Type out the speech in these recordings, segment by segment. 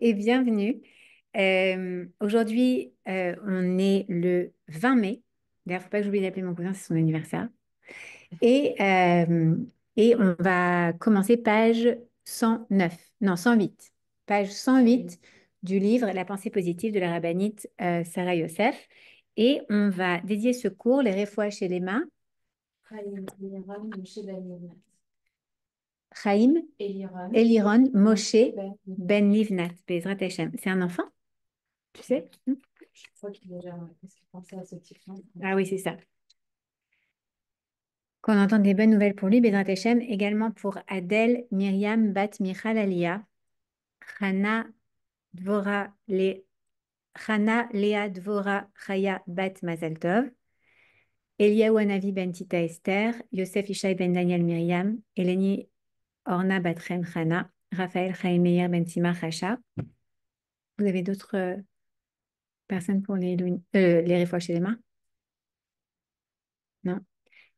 et bienvenue. Aujourd'hui, on est le 20 mai. D'ailleurs, faut pas que j'oublie d'appeler mon cousin, c'est son anniversaire. Et, euh, et on va commencer page 109, non 108. Page 108 du livre La pensée positive de la rabbinite Sarah Youssef. Et on va dédier ce cours, les réfoua chez les mains. Chaim, Eliron, Moshe, Ben Livnat, Bezrat Hashem. C'est un enfant, tu sais? Je crois qu'il est déjà, parce qu'il pensait à ce type-là. Ah oui, c'est ça. Qu'on entende des bonnes nouvelles pour lui, Bezrat Hashem, également pour Adèle, Myriam, Bat Michal Alia, Chana, Dvora, Chana, Léa, Dvora, Chaya, Bat Mazal Tov, Eliaou Hanavi Ben Tita Esther, Yosef Ishaï Ben Daniel Myriam, Eleni Orna Batren Chana, Raphaël Chaim Meir Ben Tima Chacha. Vous avez d'autres personnes pour les réfoua chez les mains? Non?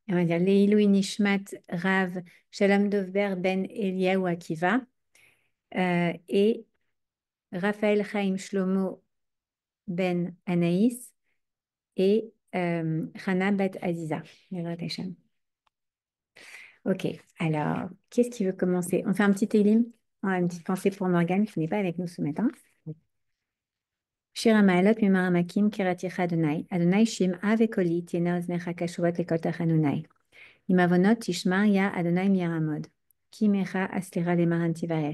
Et on va dire Leilou Nishmat Rav Shalom Dovber Ben Eliaou Akiva et Raphaël Chaim Shlomo Ben Anaïs et Chana Bat Aziza. Bezrat Hashem. Ok, alors, qui est-ce qui veut commencer? On fait un petit télim? On a une petite pensée pour Morgane qui n'est pas avec nous ce matin. שיר המעלות ממרמקים קראתיך אדוני, אדוני שמעה וקולי תהיינה אוזניך קשובות לכל תחנוני. עם עוונות תשמע יה אדוני מירמוד, כי ממך הסליחה למען תברא.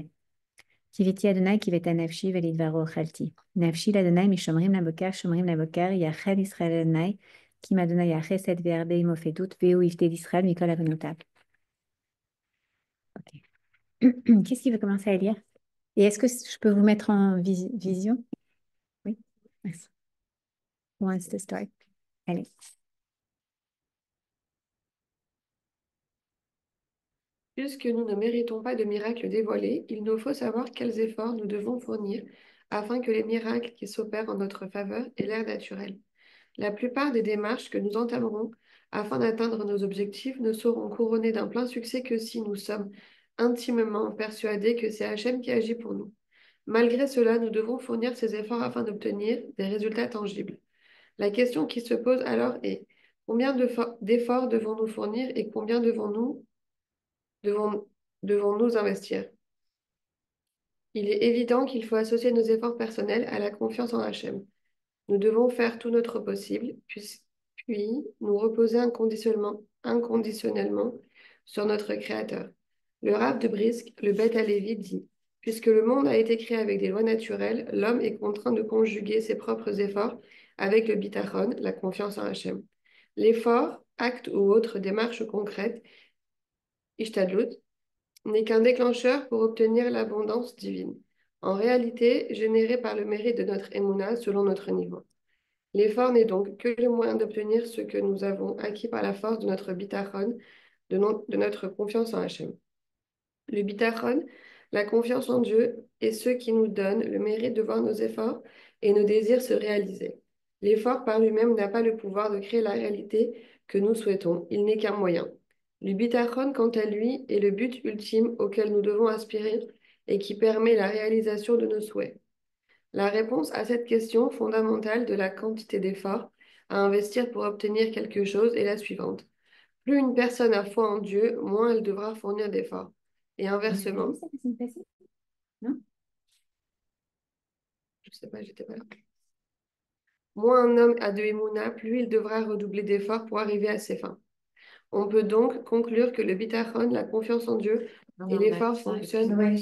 קיוויתי אדוני קיוותה נפשי ולדברו אכלתי. נפשי לאדוני משומרים לבוקר שומרים לבוקר, יאחל ישראל אדוני, כי מאדוני יחסד וירבה עמו פדות, והוא יפדה ישראל מכל עוונותיו. Ok. Qu'est-ce qui veut commencer à lire? Et est-ce que je peux vous mettre en vision? Oui, merci. Who wants to start? Allez. Puisque nous ne méritons pas de miracles dévoilés, il nous faut savoir quels efforts nous devons fournir afin que les miracles qui s'opèrent en notre faveur aient l'air naturels. La plupart des démarches que nous entamerons afin d'atteindre nos objectifs ne seront couronnées d'un plein succès que si nous sommes intimement persuadés que c'est Hachem qui agit pour nous. Malgré cela, nous devons fournir ces efforts afin d'obtenir des résultats tangibles. La question qui se pose alors est combien d'efforts devons-nous fournir et combien devons, devons-nous investir? Il est évident qu'il faut associer nos efforts personnels à la confiance en Hachem. Nous devons faire tout notre possible, puis nous reposer inconditionnellement sur notre Créateur. Le Rav de Brisk, le Beth Halevi, dit: puisque le monde a été créé avec des lois naturelles, l'homme est contraint de conjuguer ses propres efforts avec le bitachon, la confiance en Hachem. L'effort, acte ou autre démarche concrète, ishtadlut, n'est qu'un déclencheur pour obtenir l'abondance divine, en réalité générée par le mérite de notre émouna selon notre niveau. L'effort n'est donc que le moyen d'obtenir ce que nous avons acquis par la force de notre bitachon, de notre confiance en Hachem. Le bitachon, la confiance en Dieu, est ce qui nous donne le mérite de voir nos efforts et nos désirs se réaliser. L'effort par lui-même n'a pas le pouvoir de créer la réalité que nous souhaitons, il n'est qu'un moyen. Le bitachon, quant à lui, est le but ultime auquel nous devons aspirer et qui permet la réalisation de nos souhaits. La réponse à cette question fondamentale de la quantité d'efforts à investir pour obtenir quelque chose est la suivante. Plus une personne a foi en Dieu, moins elle devra fournir d'efforts. Et inversement, Non? je sais pas, j'étais pas là. Moins un homme a de émouna, plus il devra redoubler d'efforts pour arriver à ses fins. On peut donc conclure que le bitachon, la confiance en Dieu et l'effort fonctionnent. Ouais,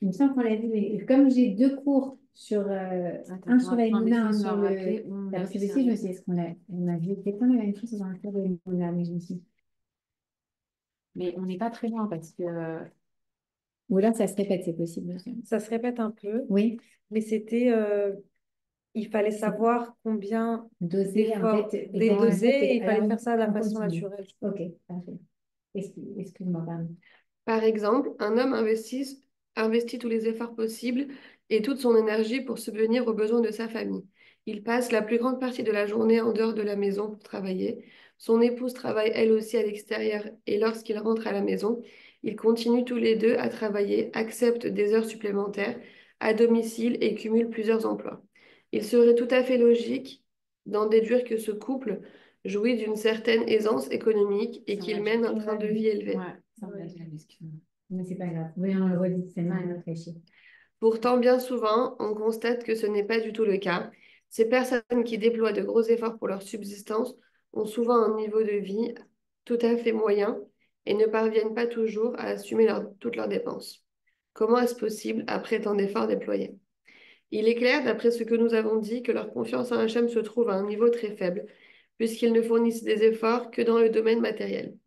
il me semble qu'on l'a vu, mais comme j'ai deux cours sur un sur la Emouna, un sur la prophétie, je me suis dit, est-ce on a vu peut-être la même chose dans le cours de l'Emouna, mais je me suis dit, Mais on n'est pas très loin parce que ou là, ça se répète, c'est possible aussi. Ça se répète un peu, Oui, mais c'était, il fallait savoir combien doser, en d'efforts fait. dédoser et il fallait alors, faire ça de la on façon continue. naturelle. Ok, parfait. Excuse-moi, pardon. Par exemple, un homme investit tous les efforts possibles et toute son énergie pour subvenir aux besoins de sa famille. Il passe la plus grande partie de la journée en dehors de la maison pour travailler. Son épouse travaille elle aussi à l'extérieur et lorsqu'ils rentrent à la maison, ils continuent tous les deux à travailler, acceptent des heures supplémentaires à domicile et cumulent plusieurs emplois. Il serait tout à fait logique d'en déduire que ce couple jouit d'une certaine aisance économique et Ça, on qu'il l'a mène dit. un train de vie élevé. Ouais, ça, on l'a dit, excuse-moi. Mais c'est pas grave. Oui, on le redit, c'est mal réfléchi. Pourtant, bien souvent, on constate que ce n'est pas du tout le cas. Ces personnes qui déploient de gros efforts pour leur subsistance ont souvent un niveau de vie tout à fait moyen et ne parviennent pas toujours à assumer toutes leurs dépenses. Comment est-ce possible après tant d'efforts déployés? Il est clair, d'après ce que nous avons dit, que leur confiance en Hachem se trouve à un niveau très faible, puisqu'ils ne fournissent des efforts que dans le domaine matériel.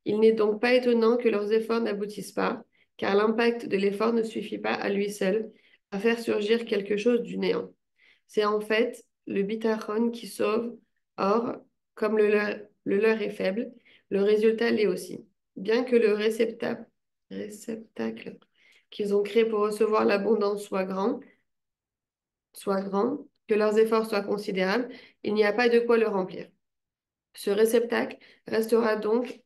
Il n'est donc pas étonnant que leurs efforts n'aboutissent pas, car l'impact de l'effort ne suffit pas à lui seul à faire surgir quelque chose du néant. C'est en fait le bitachon qui sauve. Or, comme le leur est faible, le résultat l'est aussi. Bien que le réceptacle qu'ils ont créé pour recevoir l'abondance soit grand, que leurs efforts soient considérables, il n'y a pas de quoi le remplir. Ce réceptacle restera donc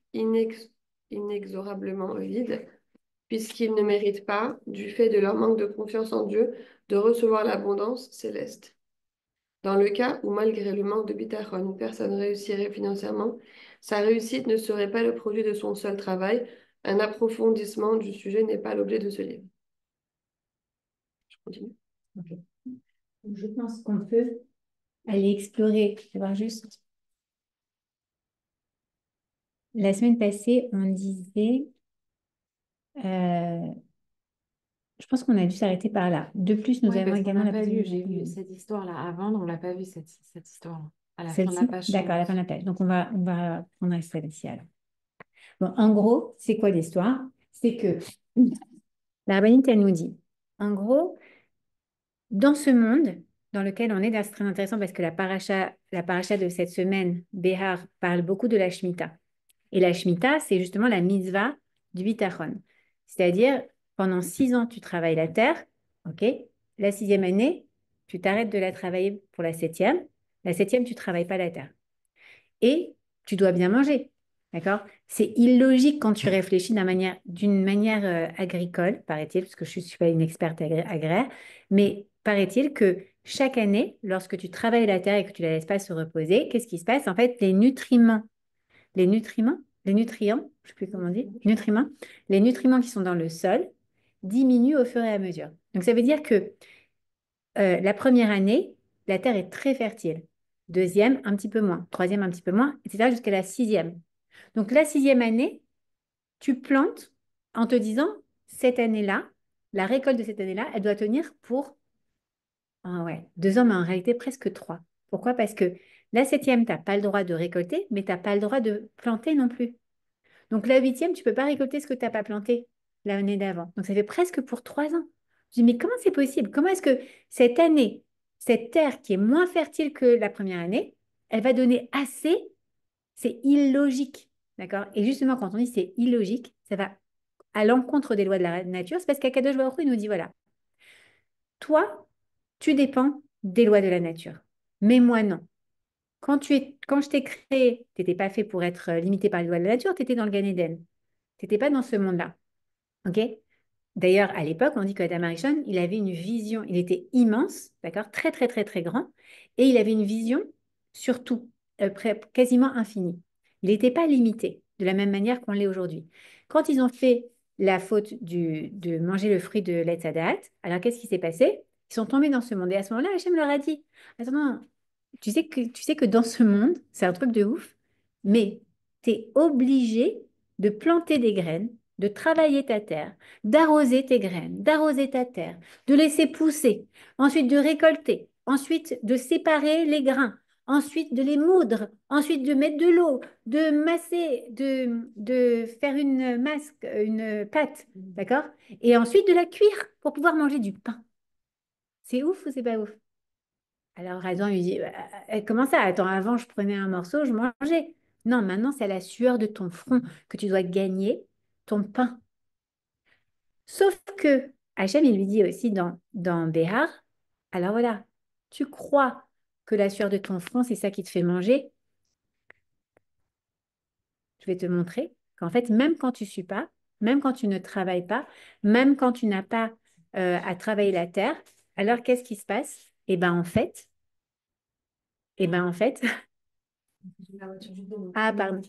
inexorablement vide, puisqu'ils ne méritent pas, du fait de leur manque de confiance en Dieu, de recevoir l'abondance céleste. Dans le cas où, malgré le manque de bitachon, une personne réussirait financièrement, sa réussite ne serait pas le produit de son seul travail. Un approfondissement du sujet n'est pas l'objet de ce livre. Je continue. Ok. Je pense qu'on peut aller explorer. Je vais voir juste. La semaine passée, on disait, je pense qu'on a dû s'arrêter par là. De plus, nous Ouais, avons parce qu'on également n'a la pas lu, j'ai possibilité. vu cette histoire-là avant, mais on l'a pas vu cette histoire-là. À la fin de la Celle-ci? page D'accord, à la fin de 111. la page. Donc, on va prendre celle-ci alors. Bon, en gros, c'est quoi l'histoire? C'est que la rabbinite, elle nous dit, en gros, dans ce monde dans lequel on est, là, c'est très intéressant parce que la paracha de cette semaine, Béhar, parle beaucoup de la Shemitah. Et la Shemitah, c'est justement la mitzvah du bitachon. C'est-à-dire, pendant 6 ans, tu travailles la terre, ok? La sixième année, tu t'arrêtes de la travailler pour la septième. La septième, tu ne travailles pas la terre. Et tu dois bien manger, d'accord? C'est illogique quand tu réfléchis d'une manière agricole, paraît-il, parce que je ne suis pas une experte agraire, mais paraît-il que chaque année, lorsque tu travailles la terre et que tu ne la laisses pas se reposer, qu'est-ce qui se passe? En fait, les nutriments, je ne sais plus comment on dit, les nutriments qui sont dans le sol diminuent au fur et à mesure. Donc, ça veut dire que la première année, la terre est très fertile. Deuxième, un petit peu moins. Troisième, un petit peu moins, etc. jusqu'à la sixième. Donc, la sixième année, tu plantes en te disant, cette année-là, la récolte de cette année-là, elle doit tenir pour 2 ans, mais en réalité presque 3. Pourquoi? Parce que la septième, tu n'as pas le droit de récolter, mais tu n'as pas le droit de planter non plus. Donc la huitième, tu ne peux pas récolter ce que tu n'as pas planté l'année d'avant. Donc ça fait presque pour 3 ans. Je dis, mais comment c'est possible? Comment est-ce que cette année, cette terre qui est moins fertile que la première année, elle va donner assez? C'est illogique. D'accord? Et justement, quand on dit c'est illogique, ça va à l'encontre des lois de la nature. C'est parce qu'Akadosh Baruch Hu, il nous dit, voilà, toi, tu dépends des lois de la nature. Mais moi, non. Quand je t'ai créé, tu n'étais pas fait pour être limité par les lois de la nature, tu étais dans le Gan Eden. Tu n'étais pas dans ce monde-là. OK? D'ailleurs, à l'époque, on dit que Adam Arishon, il avait une vision, il était immense, d'accord? Très, très, très, très grand. Et il avait une vision sur tout, quasiment infinie. Il n'était pas limité de la même manière qu'on l'est aujourd'hui. Quand ils ont fait la faute de manger le fruit de l'Etz Hadat, alors qu'est-ce qui s'est passé? Ils sont tombés dans ce monde. Et à ce moment-là, Hachem leur a dit, attends, non, tu sais que dans ce monde, c'est un truc de ouf, mais tu es obligé de planter des graines, de travailler ta terre, d'arroser tes graines, d'arroser ta terre, de laisser pousser, ensuite de récolter, ensuite de séparer les grains, ensuite de les moudre, ensuite de mettre de l'eau, de masser, de faire une masque, une pâte, d'accord? Et ensuite de la cuire pour pouvoir manger du pain. C'est ouf ou c'est pas ouf? Alors Adam lui dit, comment ça? Attends, avant je prenais un morceau, je mangeais. Non, maintenant c'est à la sueur de ton front que tu dois gagner ton pain. Sauf que Hachem, il lui dit aussi dans Béhar, alors voilà, tu crois que la sueur de ton front, c'est ça qui te fait manger? je vais te montrer qu'en fait, même quand tu ne suis pas, même quand tu ne travailles pas, même quand tu n'as pas à travailler la terre, alors qu'est-ce qui se passe? En fait, ah, pardon.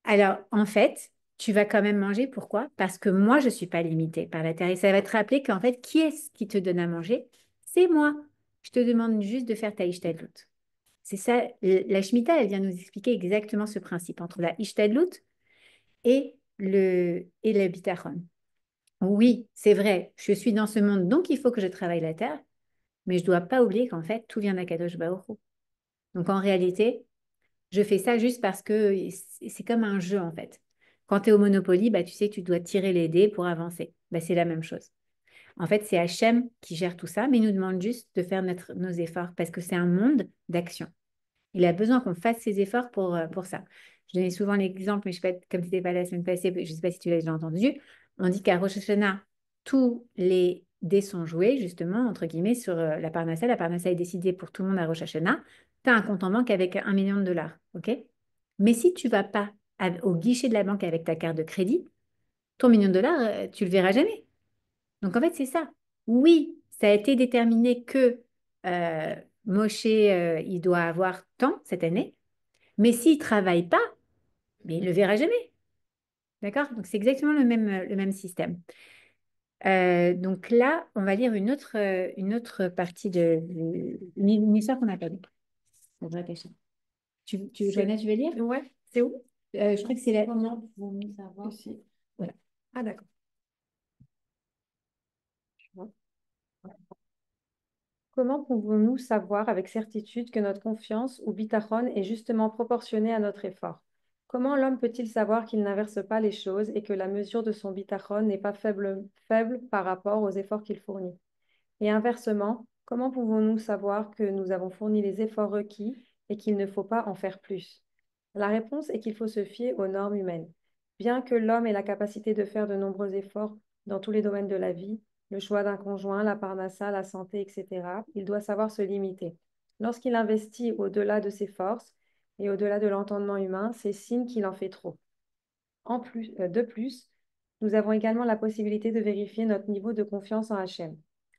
Alors, en fait, tu vas quand même manger. Pourquoi? Parce que moi, je ne suis pas limitée par la terre. Et ça va te rappeler qu'en fait, qui est-ce qui te donne à manger? C'est moi. Je te demande juste de faire ta ishtadlout. C'est ça, la Shemitah, elle vient nous expliquer exactement ce principe entre la ishtadlout et le bitachon. Oui, c'est vrai, je suis dans ce monde, donc il faut que je travaille la terre, mais je ne dois pas oublier qu'en fait, tout vient d'Akadosh Baruch Hu. Donc en réalité, je fais ça juste parce que c'est comme un jeu en fait. Quand tu es au Monopoly, bah, tu sais que tu dois tirer les dés pour avancer. Bah, c'est la même chose. En fait, c'est Hachem qui gère tout ça, mais il nous demande juste de faire nos efforts parce que c'est un monde d'action. Il a besoin qu'on fasse ses efforts pour ça. Je donnais souvent l'exemple, mais je sais pas, comme tu n'étais pas la semaine passée, je ne sais pas si tu l'as déjà entendu. On dit qu'à Rosh Hashanah, tous les dés sont joués, justement, entre guillemets, sur la Parnassa. La Parnassa est décidée pour tout le monde à Rosh Hashanah. Tu as un compte en banque avec 1 million de dollars. OK? Mais si tu ne vas pas au guichet de la banque avec ta carte de crédit, ton 1 million de dollars, tu ne le verras jamais. Donc, en fait, c'est ça. Oui, ça a été déterminé que Moshe, il doit avoir tant cette année, mais s'il ne travaille pas, mais il ne le verra jamais. D'accord? Donc, c'est exactement le même système. Donc là, on va lire une autre partie une histoire qu'on n'a pas lue. On va réfléchir. Johanna, tu veux lire? Ouais, c'est où? Je crois que c'est la... Comment pouvons-nous savoir Aussi. Voilà. Ah, d'accord. Je vois. Comment pouvons-nous savoir avec certitude que notre confiance ou bitachon est justement proportionnée à notre effort? Comment l'homme peut-il savoir qu'il n'inverse pas les choses et que la mesure de son bitachon n'est pas faible par rapport aux efforts qu'il fournit? Et inversement, comment pouvons-nous savoir que nous avons fourni les efforts requis et qu'il ne faut pas en faire plus? La réponse est qu'il faut se fier aux normes humaines. Bien que l'homme ait la capacité de faire de nombreux efforts dans tous les domaines de la vie, le choix d'un conjoint, la parnassa, la santé, etc., il doit savoir se limiter. Lorsqu'il investit au-delà de ses forces et au-delà de l'entendement humain, c'est signe qu'il en fait trop. De plus, nous avons également la possibilité de vérifier notre niveau de confiance en Hachem.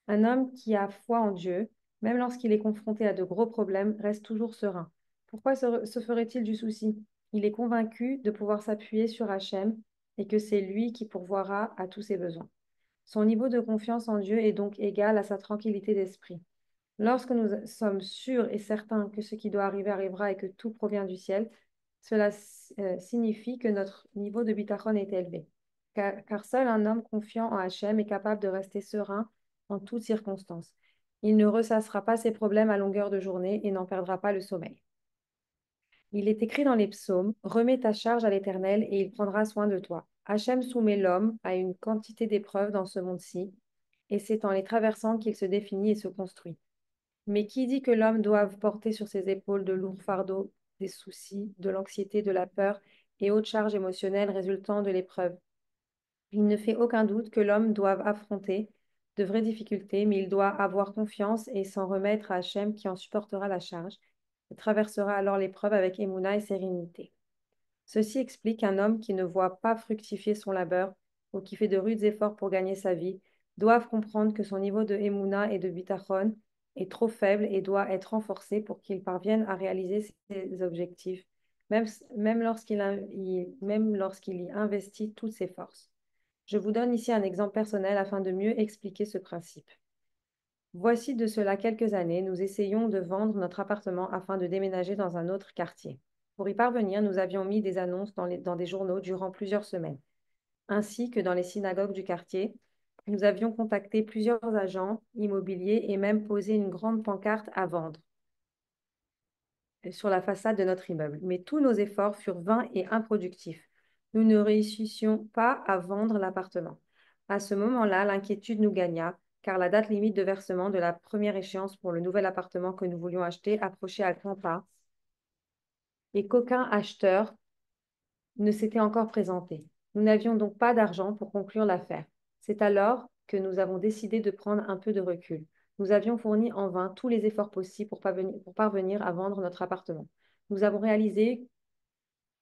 Un homme qui a foi en Dieu, même lorsqu'il est confronté à de gros problèmes, reste toujours serein. Pourquoi se ferait-il du souci? Il est convaincu de pouvoir s'appuyer sur Hachem et que c'est lui qui pourvoira à tous ses besoins. Son niveau de confiance en Dieu est donc égal à sa tranquillité d'esprit. Lorsque nous sommes sûrs et certains que ce qui doit arriver arrivera et que tout provient du ciel, cela signifie que notre niveau de bitachon est élevé. Car seul un homme confiant en Hachem est capable de rester serein en toutes circonstances. Il ne ressassera pas ses problèmes à longueur de journée et n'en perdra pas le sommeil. Il est écrit dans les psaumes, remets ta charge à l'Éternel et il prendra soin de toi. Hachem soumet l'homme à une quantité d'épreuves dans ce monde-ci, et c'est en les traversant qu'il se définit et se construit. Mais qui dit que l'homme doive porter sur ses épaules de lourds fardeaux, des soucis, de l'anxiété, de la peur et autres charges émotionnelles résultant de l'épreuve? Il ne fait aucun doute que l'homme doive affronter de vraies difficultés, mais il doit avoir confiance et s'en remettre à Hachem qui en supportera la charge et traversera alors l'épreuve avec émouna et sérénité. Ceci explique qu'un homme qui ne voit pas fructifier son labeur ou qui fait de rudes efforts pour gagner sa vie doive comprendre que son niveau de émouna et de bitachon est trop faible et doit être renforcé pour qu'il parvienne à réaliser ses objectifs, même lorsqu'il y investit toutes ses forces. Je vous donne ici un exemple personnel afin de mieux expliquer ce principe. Voici de cela quelques années, nous essayons de vendre notre appartement afin de déménager dans un autre quartier. Pour y parvenir, nous avions mis des annonces dans des journaux durant plusieurs semaines, ainsi que dans les synagogues du quartier. Nous avions contacté plusieurs agents immobiliers et même posé une grande pancarte à vendre sur la façade de notre immeuble. Mais tous nos efforts furent vains et improductifs. Nous ne réussissions pas à vendre l'appartement. À ce moment-là, l'inquiétude nous gagna, car la date limite de versement de la première échéance pour le nouvel appartement que nous voulions acheter approchait à grands pas et qu'aucun acheteur ne s'était encore présenté. Nous n'avions donc pas d'argent pour conclure l'affaire. C'est alors que nous avons décidé de prendre un peu de recul. Nous avions fourni en vain tous les efforts possibles pour parvenir à vendre notre appartement. Nous avons réalisé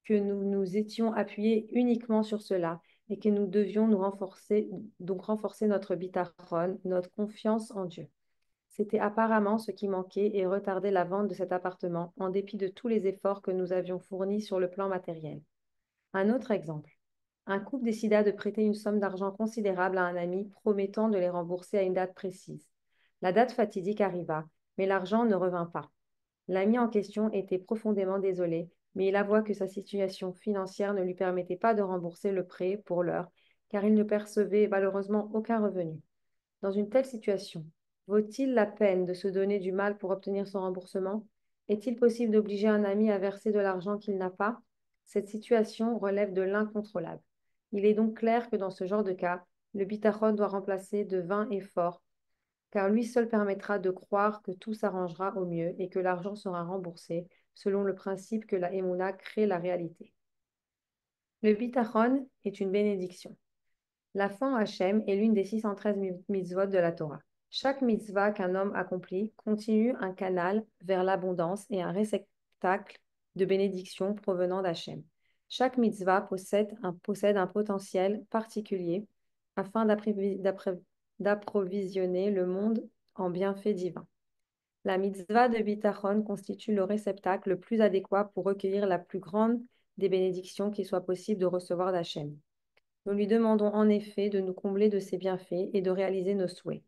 que nous nous étions appuyés uniquement sur cela et que nous devions donc renforcer notre bitachon, notre confiance en Dieu. C'était apparemment ce qui manquait et retardait la vente de cet appartement, en dépit de tous les efforts que nous avions fournis sur le plan matériel. Un autre exemple. Un couple décida de prêter une somme d'argent considérable à un ami, promettant de les rembourser à une date précise. La date fatidique arriva, mais l'argent ne revint pas. L'ami en question était profondément désolé, mais il avoua que sa situation financière ne lui permettait pas de rembourser le prêt pour l'heure, car il ne percevait malheureusement aucun revenu. Dans une telle situation, vaut-il la peine de se donner du mal pour obtenir son remboursement? Est-il possible d'obliger un ami à verser de l'argent qu'il n'a pas? Cette situation relève de l'incontrôlable. Il est donc clair que dans ce genre de cas, le bitachon doit remplacer de vains efforts, car lui seul permettra de croire que tout s'arrangera au mieux et que l'argent sera remboursé, selon le principe que la Emouna crée la réalité. Le bitachon est une bénédiction. La foi en Hachem est l'une des 613 mitzvot de la Torah. Chaque mitzvah qu'un homme accomplit continue un canal vers l'abondance et un réceptacle de bénédiction provenant d'Hachem. Chaque mitzvah possède un potentiel particulier afin d'approvisionner le monde en bienfaits divins. La mitzvah de bitachon constitue le réceptacle le plus adéquat pour recueillir la plus grande des bénédictions qu'il soit possible de recevoir d'Hachem. Nous lui demandons en effet de nous combler de ses bienfaits et de réaliser nos souhaits.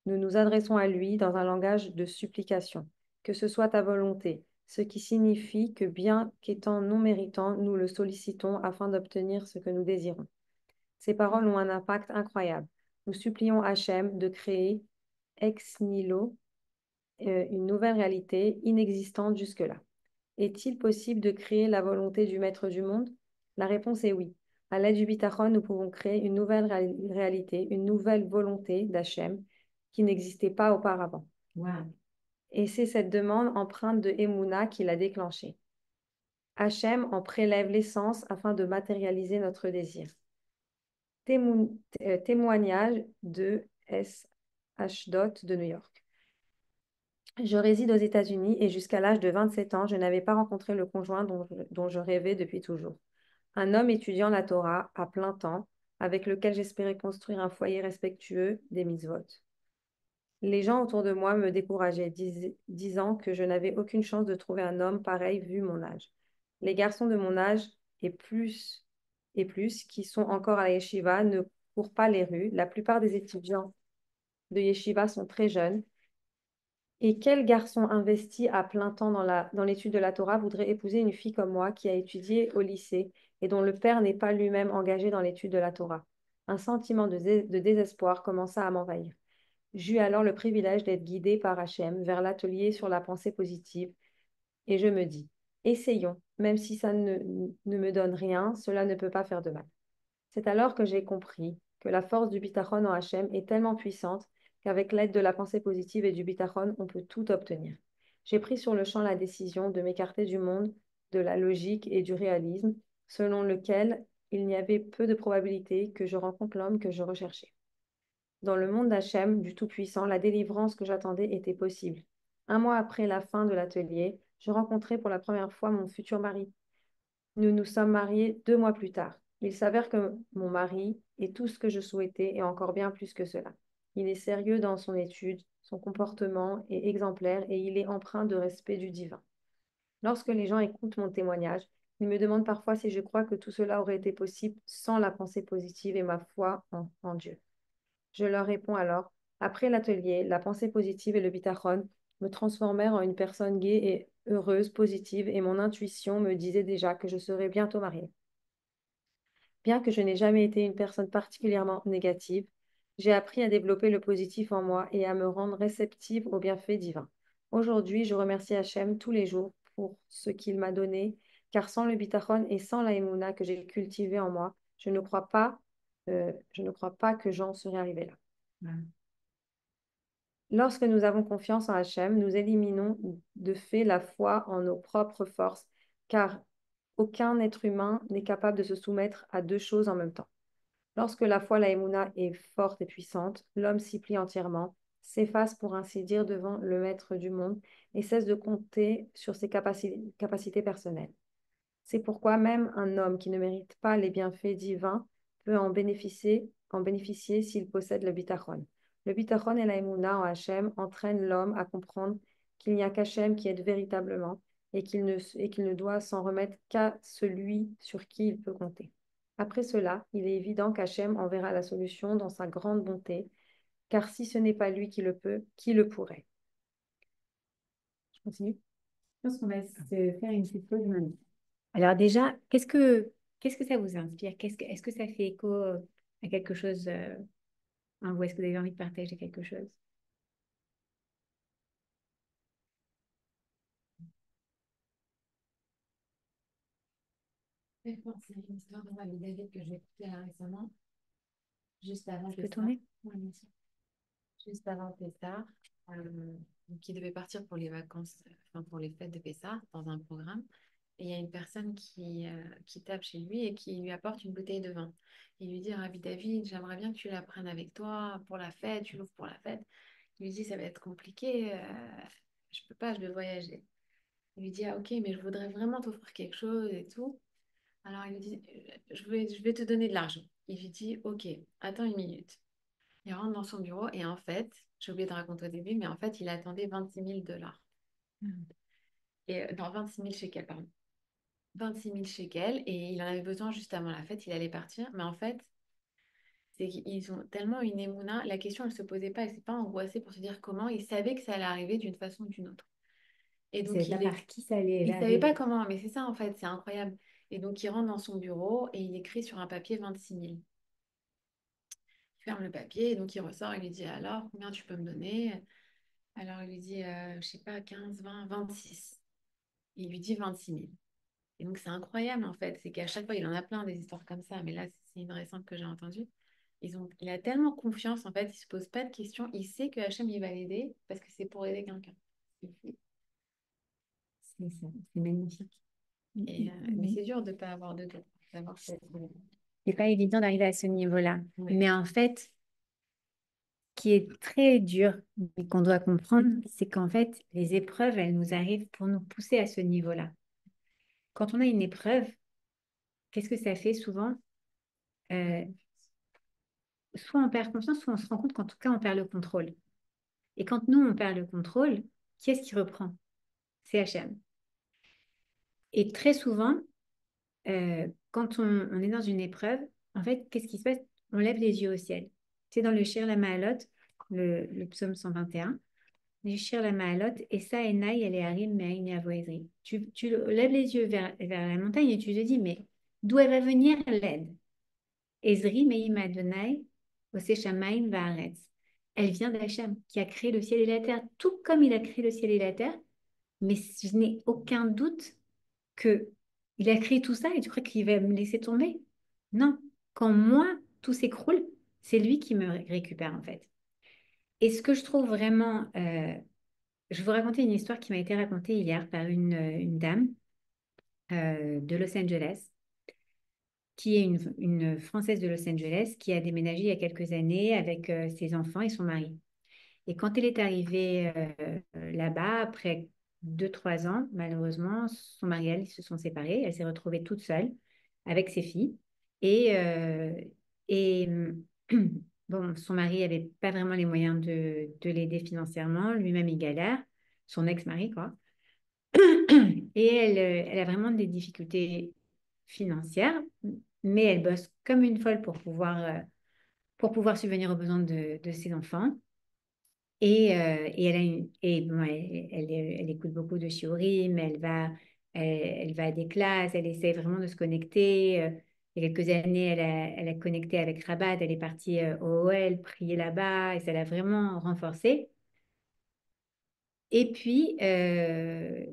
Nous nous adressons à lui dans un langage de supplication. Que ce soit ta volonté, ce qui signifie que bien qu'étant non méritants, nous le sollicitons afin d'obtenir ce que nous désirons. Ces paroles ont un impact incroyable. Nous supplions Hachem de créer ex nihilo une nouvelle réalité inexistante jusque-là. Est-il possible de créer la volonté du maître du monde? La réponse est oui. À l'aide du bitachon, nous pouvons créer une nouvelle réalité, une nouvelle volonté d'Hachem qui n'existait pas auparavant. Wow. Et c'est cette demande empreinte de Emouna qui l'a déclenchée. Hachem en prélève l'essence afin de matérialiser notre désir. Témoignage de S. Ashdod de New York. Je réside aux États-Unis et jusqu'à l'âge de 27 ans, je n'avais pas rencontré le conjoint dont je rêvais depuis toujours. Un homme étudiant la Torah à plein temps, avec lequel j'espérais construire un foyer respectueux des mitzvot. Les gens autour de moi me décourageaient, disant que je n'avais aucune chance de trouver un homme pareil vu mon âge. Les garçons de mon âge et plus, qui sont encore à la yeshiva, ne courent pas les rues. La plupart des étudiants de yeshiva sont très jeunes. Et quel garçon investi à plein temps dans l'étude de la Torah voudrait épouser une fille comme moi qui a étudié au lycée et dont le père n'est pas lui-même engagé dans l'étude de la Torah? Un sentiment de désespoir commença à m'envahir. J'eus alors le privilège d'être guidée par Hachem vers l'atelier sur la pensée positive et je me dis, essayons, même si ça ne me donne rien, cela ne peut pas faire de mal. C'est alors que j'ai compris que la force du bitachon en Hachem est tellement puissante qu'avec l'aide de la pensée positive et du bitachon, on peut tout obtenir. J'ai pris sur le champ la décision de m'écarter du monde, de la logique et du réalisme, selon lequel il n'y avait peu de probabilité que je rencontre l'homme que je recherchais. Dans le monde d'Hachem, du Tout-Puissant, la délivrance que j'attendais était possible. Un mois après la fin de l'atelier, je rencontrai pour la première fois mon futur mari. Nous nous sommes mariés 2 mois plus tard. Il s'avère que mon mari est tout ce que je souhaitais et encore bien plus que cela. Il est sérieux dans son étude, son comportement est exemplaire et il est empreint de respect du divin. Lorsque les gens écoutent mon témoignage, ils me demandent parfois si je crois que tout cela aurait été possible sans la pensée positive et ma foi en Dieu. Je leur réponds alors, après l'atelier, la pensée positive et le bitachon me transformèrent en une personne gaie et heureuse, positive, et mon intuition me disait déjà que je serais bientôt mariée. Bien que je n'ai jamais été une personne particulièrement négative, j'ai appris à développer le positif en moi et à me rendre réceptive aux bienfaits divins. Aujourd'hui, je remercie Hachem tous les jours pour ce qu'il m'a donné, car sans le bitachon et sans la émouna que j'ai cultivée en moi, je ne crois pas que j'en serais arrivée là. Ouais. Lorsque nous avons confiance en Hachem, nous éliminons de fait la foi en nos propres forces, car aucun être humain n'est capable de se soumettre à deux choses en même temps. Lorsque la foi, la Emouna, est forte et puissante, l'homme s'y plie entièrement, s'efface pour ainsi dire devant le maître du monde et cesse de compter sur ses capacités personnelles. C'est pourquoi même un homme qui ne mérite pas les bienfaits divins peut en bénéficier s'il possède le bitachon. Le bitachon et la émouna en Hachem entraînent l'homme à comprendre qu'il n'y a qu'Hachem qui aide véritablement et qu'il ne doit s'en remettre qu'à celui sur qui il peut compter. Après cela, il est évident qu'Hachem enverra la solution dans sa grande bonté, car si ce n'est pas lui qui le peut, qui le pourrait? Je continue. Je pense qu'on va se faire une petite pause maintenant. Alors déjà, qu'est-ce que ça vous inspire? Est-ce que ça fait écho à quelque chose en vous? Est-ce que vous avez envie de partager quelque chose? Je vais penser à une histoire de Rabbi David que j'ai écoutée là récemment, juste avant Je peux Pessah. tourner? Ouais, bien sûr. Juste avant Pessah, qui devait partir pour les vacances, enfin pour les fêtes de Pessah, dans un programme. Et il y a une personne qui tape chez lui et qui lui apporte une bouteille de vin. Il lui dit, Rabbi David, j'aimerais bien que tu la prennes avec toi pour la fête, tu l'ouvres pour la fête. Il lui dit, ça va être compliqué, je peux pas, je vais voyager. Il lui dit, ah ok, mais je voudrais vraiment t'offrir quelque chose et tout. Alors il lui dit, je vais te donner de l'argent. Il lui dit, ok, attends une minute. Il rentre dans son bureau et en fait, j'ai oublié de raconter au début, mais en fait, il attendait 26 000 $. Et non, 26 000 shekels, pardon. 26 000 shekels et il en avait besoin juste avant la fête, il allait partir. Mais en fait, c'est qu'ils ont tellement une émouna, la question, elle ne se posait pas, il ne s'est pas angoissé pour se dire comment, il savait que ça allait arriver d'une façon ou d'une autre. Et Vous donc, savez pas par qui ça allait il savait pas arriver. comment, mais c'est ça en fait, c'est incroyable. Et donc, il rentre dans son bureau et il écrit sur un papier 26 000. Il ferme le papier et donc il ressort, il lui dit alors, combien tu peux me donner? Alors, il lui dit, je sais pas, 15, 20, 26. Il lui dit 26 000. Et donc, c'est incroyable, en fait. C'est qu'à chaque fois, il en a plein des histoires comme ça. Mais là, c'est une récente que j'ai entendue. Il a tellement confiance, en fait. Il se pose pas de questions. Il sait que Hachem, il va l'aider parce que c'est pour aider quelqu'un. C'est fou. C'est ça, c'est magnifique. Mais c'est dur de ne pas avoir de doute. D'avoir cette... C'est pas évident d'arriver à ce niveau-là. Ouais. Mais en fait, ce qui est très dur et qu'on doit comprendre, c'est qu'en fait, les épreuves, elles nous arrivent pour nous pousser à ce niveau-là. Quand on a une épreuve, qu'est-ce que ça fait souvent? Euh, Soit on perd confiance, soit on se rend compte qu'en tout cas, on perd le contrôle. Et quand nous, on perd le contrôle, qui est-ce qui reprend? C'est Hachem. Et très souvent, quand on est dans une épreuve, en fait, qu'est-ce qui se passe? On lève les yeux au ciel. C'est dans le Shir la Ma'alot, le psaume 121. Le Shir la Ma'alot, et ça, Enaï, elle est Harim, Me'aïn, Yavoezri. Tu lèves les yeux vers la montagne et tu te dis, mais d'où elle va venir l'aide? Ezri, Me'im Adonai, Ose Shamaim Va'aretz. Elle vient d'Hachem, qui a créé le ciel et la terre, tout comme il a créé le ciel et la terre. Mais je n'ai aucun doute que il a créé tout ça et tu crois qu'il va me laisser tomber? Non. Quand moi, tout s'écroule, c'est lui qui me récupère en fait. Et ce que je trouve vraiment... je vais vous raconter une histoire qui m'a été racontée hier par une dame de Los Angeles, qui est une Française de Los Angeles, qui a déménagé il y a quelques années avec ses enfants et son mari. Et quand elle est arrivée là-bas, après 2, 3 ans, malheureusement, son mari et elle ils se sont séparés. Elle s'est retrouvée toute seule avec ses filles. Et bon, son mari n'avait pas vraiment les moyens de l'aider financièrement. Lui-même, il galère. Son ex-mari, quoi. Et elle a vraiment des difficultés financières, mais elle bosse comme une folle pour pouvoir subvenir aux besoins de ses enfants. Et bon, elle écoute beaucoup de shiurim, elle va à des classes, elle essaie vraiment de se connecter. Il y a quelques années, elle a connecté avec Rabat, elle est partie au OL, prier là-bas, et ça l'a vraiment renforcée. Et puis,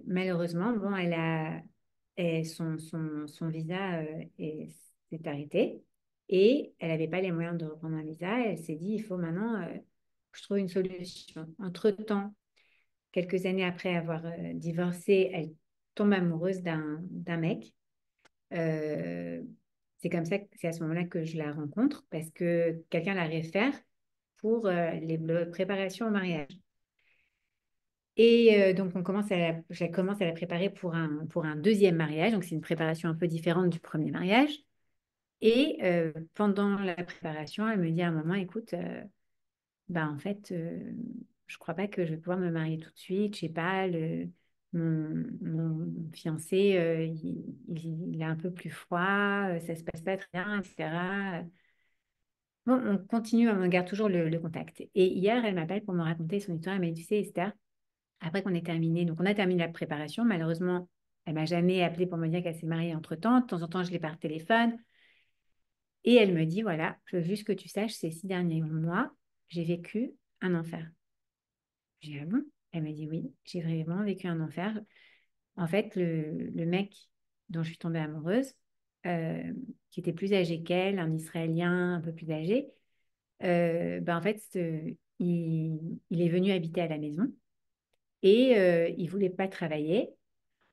malheureusement, bon, son visa s'est arrêté et elle n'avait pas les moyens de reprendre un visa. Elle s'est dit, il faut maintenant que je trouve une solution. Entre-temps, quelques années après avoir divorcé, elle tombe amoureuse d'un mec. Euh, c'est comme ça, c'est à ce moment-là que je la rencontre parce que quelqu'un la réfère pour les préparations au mariage. Et donc, je commence à la préparer pour un deuxième mariage. Donc, c'est une préparation un peu différente du premier mariage. Et pendant la préparation, elle me dit à un moment, écoute, bah, en fait, je crois pas que je vais pouvoir me marier tout de suite. Je sais pas, mon fiancé, il est un peu plus froid, ça se passe pas très bien, etc. Bon, on continue, on garde toujours le contact. Et hier, elle m'appelle pour me raconter son histoire. Elle m'a dit, tu sais, Esther, après qu'on ait terminé, donc on a terminé la préparation. Malheureusement, elle m'a jamais appelé pour me dire qu'elle s'est mariée entre-temps. De temps en temps, je l'ai par téléphone. Et elle me dit, voilà, je veux juste que tu saches, ces 6 derniers mois, j'ai vécu un enfer. J'ai dit, ah bon? Elle m'a dit, oui, j'ai vraiment vécu un enfer. En fait, le mec dont je suis tombée amoureuse, euh, qui était plus âgé qu'elle, un Israélien un peu plus âgé, ben en fait, il est venu habiter à la maison et il voulait pas travailler.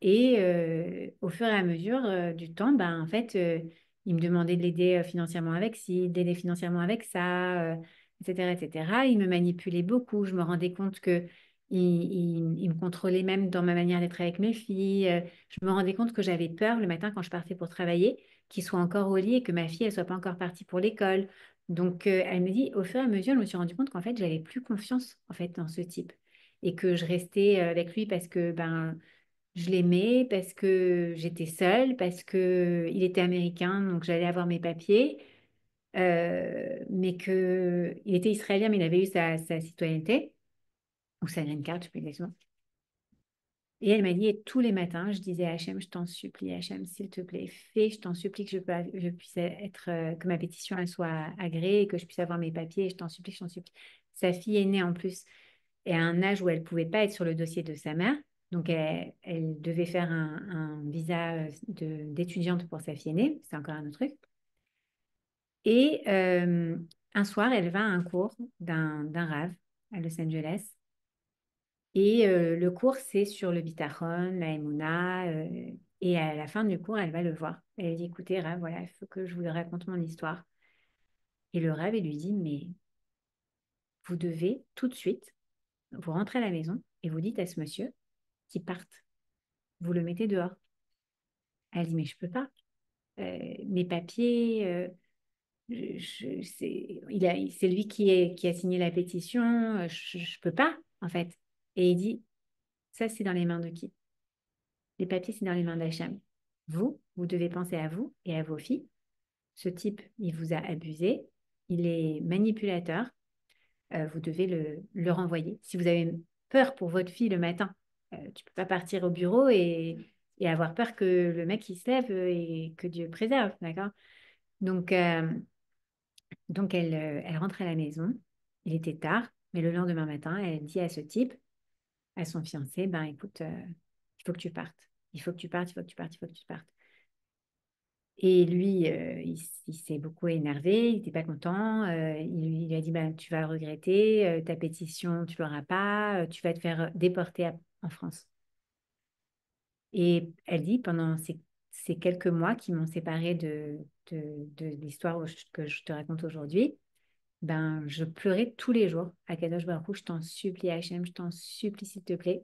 Et au fur et à mesure du temps, ben, en fait, il me demandait de l'aider financièrement avec ci, d'aider financièrement avec ça, etc., etc. Il me manipulait beaucoup. Je me rendais compte que il me contrôlait même dans ma manière d'être avec mes filles. Je me rendais compte que j'avais peur le matin quand je partais pour travailler, qu'il soit encore au lit et que ma fille, elle soit pas encore partie pour l'école. Donc, elle me dit, au fur et à mesure, je me suis rendu compte qu'en fait, j'avais plus confiance en fait dans ce type et que je restais avec lui parce que ben je l'aimais parce que j'étais seule, parce que il était américain, donc j'allais avoir mes papiers, mais que il était israélien, mais il avait eu sa citoyenneté, ou sa green card, je ne sais plus exactement. Et elle m'a dit, et tous les matins, je disais à Hachem, je t'en supplie, Hachem, s'il te plaît, fais, je t'en supplie que je puisse être, que ma pétition elle soit agréée, que je puisse avoir mes papiers, je t'en supplie, je t'en supplie. Sa fille est née en plus et à un âge où elle ne pouvait pas être sur le dossier de sa mère. Donc, elle devait faire un visa d'étudiante pour sa fille aînée. C'est encore un autre truc. Et un soir, elle va à un cours d'un rave à Los Angeles. Et le cours, c'est sur le bitachon, la Emouna. Et à la fin du cours, elle va le voir. Elle dit, écoutez, Rav, voilà, il faut que je vous raconte mon histoire. Et le Rav, il lui dit, mais vous devez tout de suite, vous rentrez à la maison et vous dites à ce monsieur qu'il parte. Vous le mettez dehors. Elle dit, mais je peux pas. Mes papiers, c'est lui qui a signé la pétition, je peux pas, en fait. Et il dit, ça, c'est dans les mains de qui? Les papiers, c'est dans les mains d'Hacham. Vous devez penser à vous et à vos filles. Ce type, il vous a abusé, il est manipulateur, vous devez le renvoyer. Si vous avez peur pour votre fille le matin, tu peux pas partir au bureau et avoir peur que le mec il se lève et que Dieu préserve, d'accord? Donc, elle rentre à la maison. Il était tard, mais le lendemain matin, elle dit à ce type, à son fiancé, ben écoute, il faut que tu partes. Il faut que tu partes, il faut que tu partes, il faut que tu partes. Et lui, il s'est beaucoup énervé, il n'était pas content. Il lui a dit, ben, tu vas le regretter, ta pétition, tu l'auras pas, tu vas te faire déporter en France. Et elle dit, pendant ces quelques mois qui m'ont séparée de l'histoire que je te raconte aujourd'hui, ben, je pleurais tous les jours à Kadosh Baruch Hu, je t'en supplie, Hachem, je t'en supplie, s'il te plaît.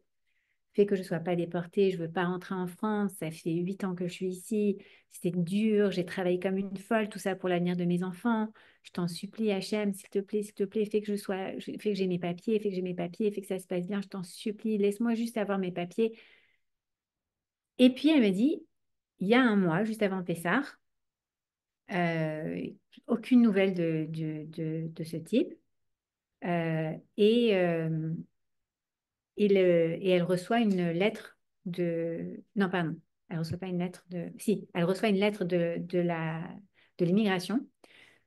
Fais que je ne sois pas déportée, je ne veux pas rentrer en France, ça fait 8 ans que je suis ici, c'était dur, j'ai travaillé comme une folle, tout ça pour l'avenir de mes enfants. Je t'en supplie, Hachem, s'il te plaît, fais que j'ai mes papiers, fais que j'ai mes papiers, fais que ça se passe bien, je t'en supplie, laisse-moi juste avoir mes papiers. Et puis elle me dit, il y a un mois, juste avant Pessah, euh, aucune nouvelle de ce type. Et elle reçoit une lettre de... Non, pardon. Elle reçoit pas une lettre de... Si, elle reçoit une lettre de l'immigration,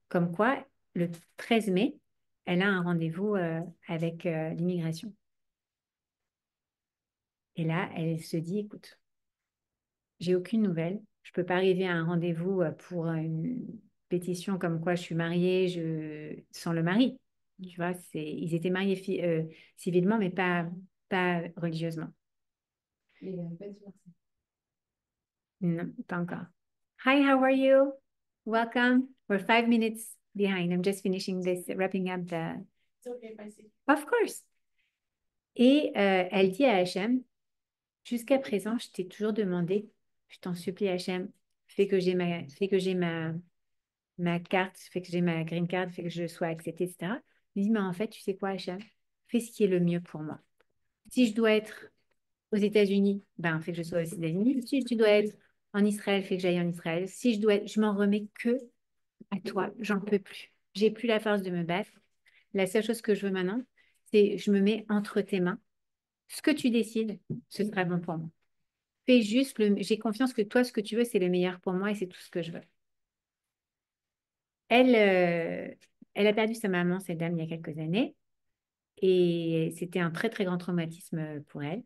comme quoi, le 13 mai, elle a un rendez-vous avec l'immigration. Et là, elle se dit, écoute, j'ai aucune nouvelle. Je peux pas arriver à un rendez-vous pour une pétition comme quoi je suis mariée sans le mari. Tu vois, ils étaient mariés civilement, mais pas religieusement. Mais il n'avait pas divorcé. Non, pas encore. Hi, how are you? Welcome. We're 5 minutes behind. I'm just finishing this, wrapping up the... It's okay if I see. Of course. Et elle dit à Hachem, jusqu'à présent, je t'ai toujours demandé, je t'en supplie Hachem, fais que j'ai ma carte, fais que j'ai ma green card, fais que je sois acceptée, etc. Il dit, mais en fait, tu sais quoi, Hachem, fais ce qui est le mieux pour moi. Si je dois être aux États-Unis, ben, fais que je sois aux États-Unis. Si tu dois être en Israël, fais que j'aille en Israël. Si je dois être, je m'en remets que à toi. J'en peux plus. J'ai plus la force de me battre. La seule chose que je veux maintenant, c'est je me mets entre tes mains. Ce que tu décides, ce sera bon pour moi. Fais juste le. J'ai confiance que toi, ce que tu veux, c'est le meilleur pour moi et c'est tout ce que je veux. Elle, elle a perdu sa maman, cette dame, il y a quelques années. Et c'était un très, très grand traumatisme pour elle.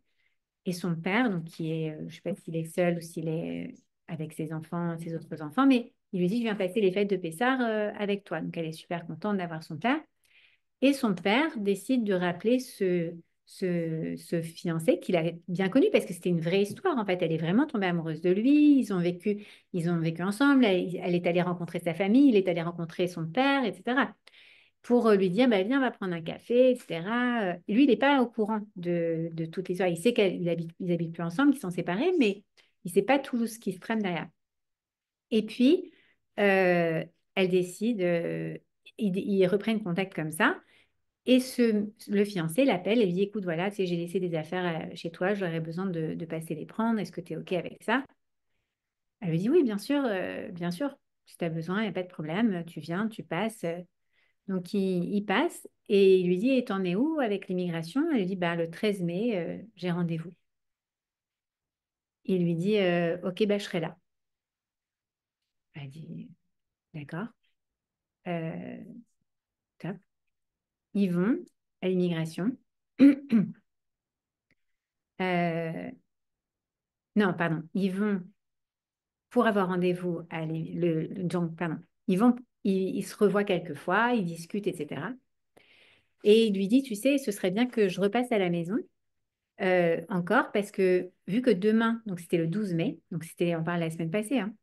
Et son père, donc qui est, je ne sais pas s'il est seul ou s'il est avec ses enfants, ses autres enfants, mais il lui dit, je viens passer les fêtes de Pessah avec toi. Donc elle est super contente d'avoir son père. Et son père décide de rappeler ce fiancé qu'il avait bien connu parce que c'était une vraie histoire. En fait, elle est vraiment tombée amoureuse de lui. Ils ont vécu ensemble. Elle est allée rencontrer sa famille, il est allé rencontrer son père, etc. Pour lui dire, bah, viens, on va prendre un café, etc. Lui, il n'est pas au courant de toute l'histoire. Il sait qu'ils habitent plus ensemble, qu'ils sont séparés, mais il ne sait pas tout ce qui se trame derrière. Et puis, elle décide, ils reprennent contact comme ça. Et le fiancé l'appelle et lui dit, écoute, voilà, tu sais, j'ai laissé des affaires chez toi, j'aurais besoin de passer les prendre. Est-ce que tu es OK avec ça? Elle lui dit, oui, bien sûr, bien sûr. Si tu as besoin, il n'y a pas de problème. Tu viens, tu passes. Donc, il passe et il lui dit, et t'en es où avec l'immigration? Elle lui dit, bah, le 13 mai, j'ai rendez-vous. Il lui dit, OK, bah, je serai là. Elle dit, d'accord. Euh, top. Ils vont à l'immigration. Non, pardon. Ils vont pour avoir rendez-vous donc, pardon. Ils se revoient quelques fois, ils discutent, etc. Et il lui dit, tu sais, ce serait bien que je repasse à la maison encore parce que vu que demain, donc c'était le 12 mai, donc on parle la semaine passée, hein,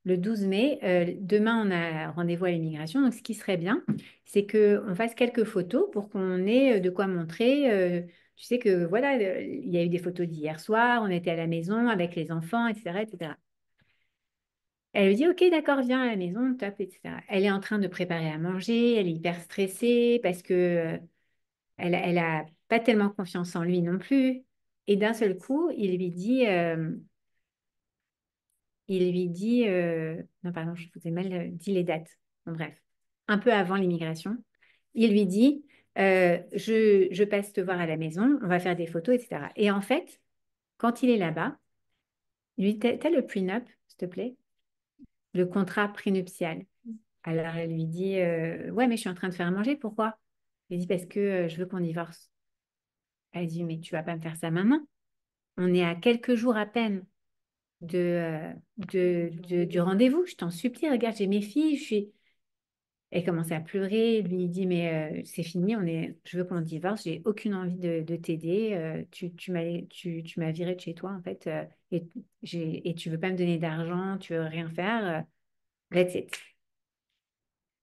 le 12 mai, demain on a rendez-vous à l'immigration. Donc ce qui serait bien, c'est qu'on fasse quelques photos pour qu'on ait de quoi montrer. Tu sais que voilà, il y a eu des photos d'hier soir, on était à la maison avec les enfants, etc., etc. Elle lui dit, OK, d'accord, viens à la maison, top, etc. Elle est en train de préparer à manger, elle est hyper stressée parce que elle a pas tellement confiance en lui non plus. Et d'un seul coup, non, pardon, je vous ai mal dit les dates. Bon, bref, un peu avant l'immigration, il lui dit, je passe te voir à la maison, on va faire des photos, etc. Et en fait, quand il est là-bas, il lui dit, t'as le prenup, s'il te plaît, le contrat prénuptial. Alors elle lui dit, ouais, mais je suis en train de faire à manger, pourquoi? Il dit, parce que je veux qu'on divorce. Elle dit, mais tu vas pas me faire ça maintenant. On est à quelques jours à peine du rendez-vous. Je t'en supplie, regarde, j'ai mes filles. Elle commence à pleurer. Lui il dit, mais c'est fini, je veux qu'on divorce. J'ai aucune envie de t'aider. Tu m'as viré de chez toi, en fait. Et tu veux pas me donner d'argent, tu veux rien faire. That's it.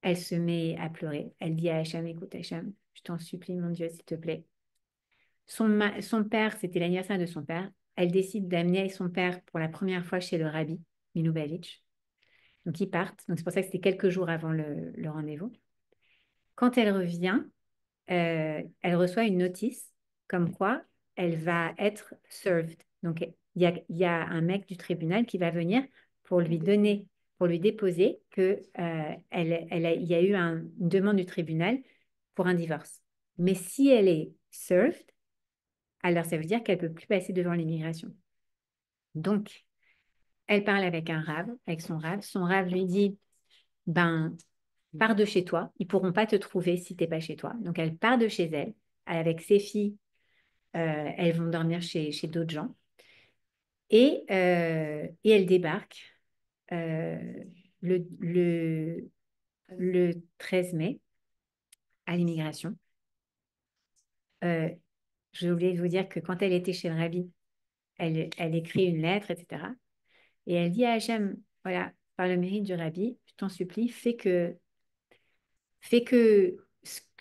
Elle se met à pleurer. Elle dit à Hacham, écoute Hacham, je t'en supplie, mon Dieu, s'il te plaît. Son père, c'était l'anniversaire de son père. Elle décide d'amener son père pour la première fois chez le rabbi, Milubavitch. Donc, ils partent. Donc, c'est pour ça que c'était quelques jours avant le rendez-vous. Quand elle revient, elle reçoit une notice comme quoi elle va être served. Donc, il y a un mec du tribunal qui va venir pour lui donner, pour lui déposer que, il y a eu une demande du tribunal pour un divorce. Mais si elle est served, alors ça veut dire qu'elle ne peut plus passer devant l'immigration. Donc, elle parle avec un rave, avec son rave. Son rave lui dit, ben, pars de chez toi. Ils ne pourront pas te trouver si tu n'es pas chez toi. Donc, elle part de chez elle avec ses filles. Elles vont dormir chez d'autres gens. Et elle débarque euh, le, le, le 13 mai à l'immigration. J'ai oublié de vous dire que quand elle était chez le rabbi, elle écrit une lettre, etc. Et elle dit à Hachem, voilà, par le mérite du rabbi, je t'en supplie, fais que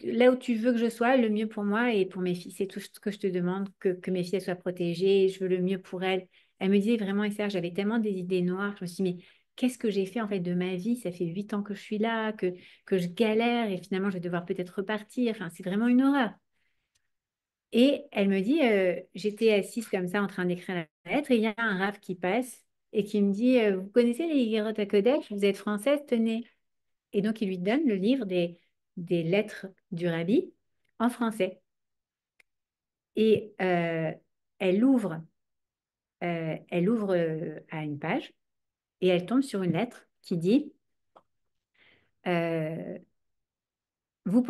là où tu veux que je sois, le mieux pour moi et pour mes filles. C'est tout ce que je te demande, que mes filles soient protégées. Je veux le mieux pour elles. Elle me disait vraiment, Esther, j'avais tellement des idées noires. Je me suis dit, mais qu'est-ce que j'ai fait en fait de ma vie? Ça fait 8 ans que je suis là, que je galère et finalement je vais devoir peut-être repartir. Enfin, c'est vraiment une horreur. Et elle me dit, j'étais assise comme ça en train d'écrire la lettre et il y a un rave qui passe et qui me dit, vous connaissez les Hiérot Kodesh, vous êtes française, tenez. Et donc il lui donne le livre des lettres du rabbi en français. Et elle ouvre à une page et elle tombe sur une lettre qui dit, euh, ne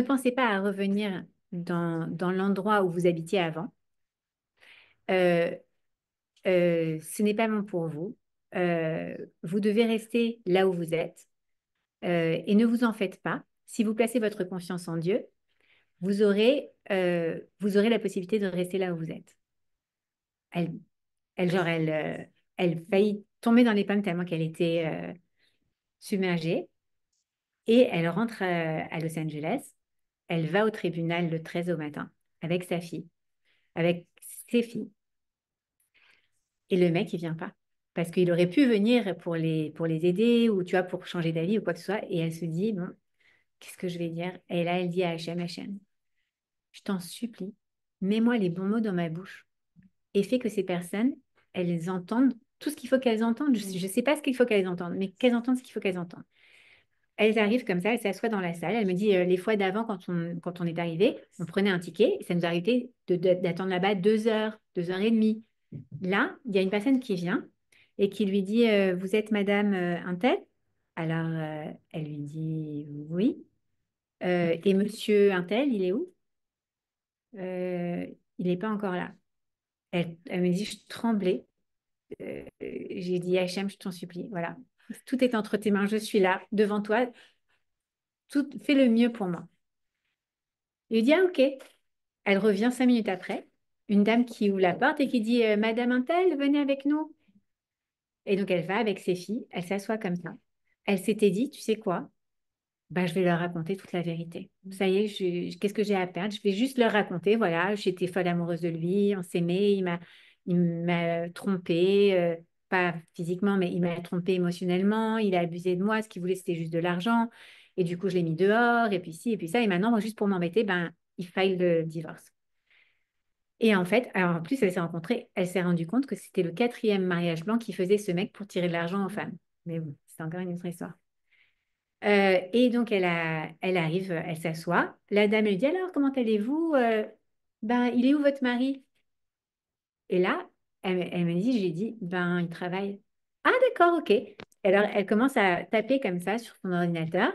pensez pas à revenir dans l'endroit où vous habitiez avant. Euh, ce n'est pas bon pour vous. Vous devez rester là où vous êtes et ne vous en faites pas. Si vous placez votre confiance en Dieu, vous aurez la possibilité de rester là où vous êtes. Elle, elle faillit tomber dans les pommes tellement qu'elle était submergée et elle rentre à Los Angeles. Elle va au tribunal le 13 au matin avec sa fille, avec ses filles. Et le mec, il vient pas. Parce qu'il aurait pu venir pour les aider ou tu vois, pour changer d'avis ou quoi que ce soit. Et elle se dit, bon, qu'est-ce que je vais dire? Et là, elle dit à Hachem, je t'en supplie, mets-moi les bons mots dans ma bouche et fais que ces personnes, elles entendent tout ce qu'il faut qu'elles entendent. Je ne sais pas ce qu'il faut qu'elles entendent, mais qu'elles entendent ce qu'il faut qu'elles entendent. Elles arrivent comme ça, elles s'assoient dans la salle. Elle me dit, les fois d'avant, quand on est arrivé, on prenait un ticket et ça nous arrivait d'attendre là-bas 2 heures, 2 heures et demie. Là, il y a une personne qui vient et qui lui dit, vous êtes madame Untel? Alors, elle lui dit, oui. Et monsieur Untel, il est où? Il n'est pas encore là. Elle me dit, je tremblais. J'ai dit, Hachem, je t'en supplie. Voilà. Tout est entre tes mains. Je suis là, devant toi. Tout, fais le mieux pour moi. Il lui dit, ah, ok. Elle revient 5 minutes après. Une dame qui ouvre la porte et qui dit, Madame Untel, venez avec nous. Et donc, elle va avec ses filles. Elle s'assoit comme ça. Elle s'était dit, tu sais quoi? Ben, je vais leur raconter toute la vérité. Ça y est, qu'est-ce que j'ai à perdre? Je vais juste leur raconter, voilà, j'étais folle amoureuse de lui, on s'aimait, il m'a trompée, pas physiquement, mais il m'a trompée émotionnellement, il a abusé de moi, ce qu'il voulait, c'était juste de l'argent, et du coup, je l'ai mis dehors, et puis ci, et puis ça, et maintenant, moi, juste pour m'embêter, ben, il faille le divorce. Et en fait, alors en plus, elle s'est rendue compte que c'était le quatrième mariage blanc qui faisait ce mec pour tirer de l'argent aux femmes. Mais bon, c'est encore une autre histoire. Et donc, elle arrive, elle s'assoit. La dame lui dit, alors, comment allez-vous? Ben, il est où votre mari? Et là, elle me dit, j'ai dit, ben, il travaille. Ah, d'accord, ok. Alors, elle commence à taper comme ça sur son ordinateur.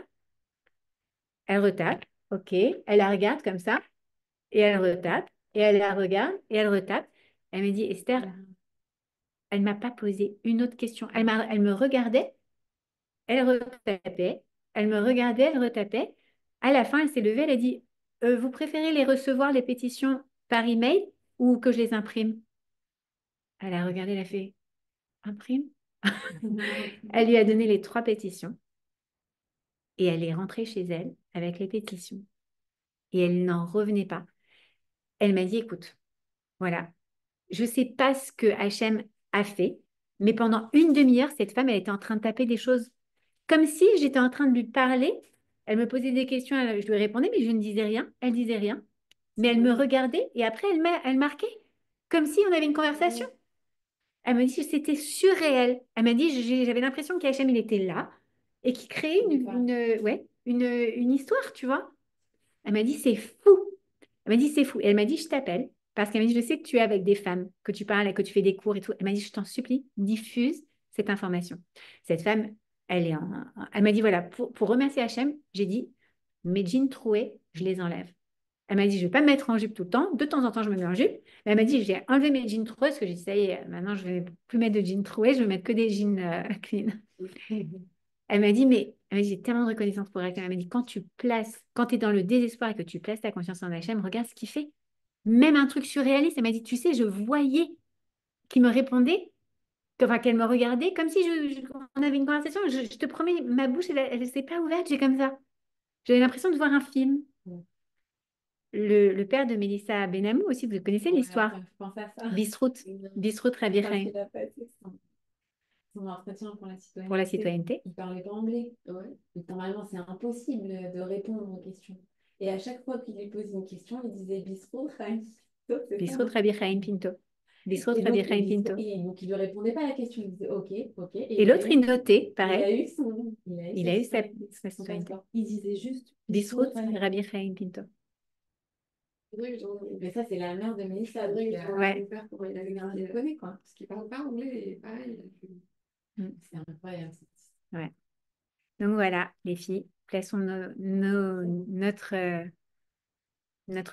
Elle retape, ok. Elle la regarde comme ça, et elle retape, et elle la regarde, et elle retape. Elle me dit, Esther, elle ne m'a pas posé une autre question. Elle me regardait. Elle retapait, elle me regardait, elle retapait. À la fin, elle s'est levée, elle a dit, vous préférez les recevoir, les pétitions, par email ou que je les imprime? Elle a regardé, elle a fait, imprime? Elle lui a donné les 3 pétitions et elle est rentrée chez elle avec les pétitions. Et elle n'en revenait pas. Elle m'a dit, écoute, voilà, je ne sais pas ce que Hachem a fait, mais pendant une demi-heure, cette femme, elle était en train de taper des choses comme si j'étais en train de lui parler. Elle me posait des questions, je lui répondais, mais je ne disais rien. Elle disait rien. Mais elle me regardait et après, elle marquait comme si on avait une conversation. Elle me dit que c'était surréel. Elle m'a dit, j'avais l'impression qu'Hachem, il était là et qu'il créait ouais, une histoire, tu vois. Elle m'a dit, c'est fou. Elle m'a dit, c'est fou. Et elle m'a dit, je t'appelle parce qu'elle m'a dit, je sais que tu es avec des femmes, que tu parles, que tu fais des cours et tout. Elle m'a dit, je t'en supplie, diffuse cette information. Cette femme, elle m'a dit, voilà, pour remercier Hachem, j'ai dit, mes jeans troués, je les enlève. Elle m'a dit, je ne vais pas me mettre en jupe tout le temps. De temps en temps, je me mets en jupe. Mais elle m'a dit, j'ai enlevé mes jeans troués parce que j'ai dit, ça y est, maintenant, je ne vais plus mettre de jeans troués, je vais mettre que des jeans clean. Elle m'a dit, mais j'ai tellement de reconnaissance pour elle. Elle m'a dit, quand tu es dans le désespoir et que tu places ta confiance en Hachem, regarde ce qu'il fait. Même un truc surréaliste, elle m'a dit, tu sais, je voyais qu'il me répondait, enfin qu'elle me regardait comme si on avait une conversation. Je te promets, ma bouche, elle ne s'est pas ouverte, j'ai comme ça. J'avais l'impression de voir un film. Ouais. Le père de Mélissa Benamou aussi, vous connaissez Ouais, l'histoire. enfin, je pense à ça. Bistrout, Bistrout Rabbi Quand Chaim il a passé son entretien pour pour la citoyenneté, citoyenneté. il parlait pas anglais. Ouais. Donc, normalement, c'est impossible de répondre aux questions. Et à chaque fois qu'il lui posait une question, il disait Bistro, Chaim, Pinto, c'est ça, Bistrout hein. Rabbi Chaim Pinto. Bistrout Et Rabbi donc, Chaim Pinto. il lui répondait pas à la question. Il disait OK, OK. Et l'autre, il notait, il pareil. a eu son, Il a eu sa son citoyenneté. passeport. Il disait juste Bistrout Bistro, Chaim. Rabbi Chaim Pinto. Faudrait que je demande- Mais ça, c'est la mère de Mélissa. faudrait que je Donc, demande à Ouais. mon père comment il avait il gardé. connaît, quoi. Parce qu'il parle pas anglais et pareil. C'est incroyable. Ouais. Donc voilà, les filles, plaçons notre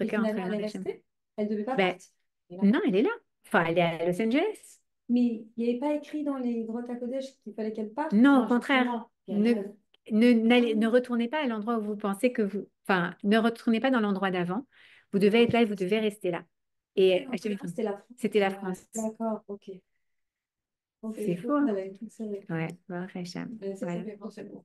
Et cœur entre les finalement, mains elle est d'Hachem. restée? Elle devait pas Ben, partir. non, elle est là. Enfin, elle est à Los Angeles. Mais il n'y avait pas écrit dans les grottes à Kodesh qu'il fallait qu'elle parte. Non, au Non, contraire. justement, Ne, ne retournez pas à l'endroit où vous pensez que vous... Enfin, ne retournez pas dans l'endroit d'avant. Vous devez être là et vous devez rester là. Et Hachem, C'était la France. c'était la France. D'accord, ok. Ok, C'est je fou, hein? savais, tout ça. Ouais, bon, Hachem. Mais ça Voilà. fait forcément.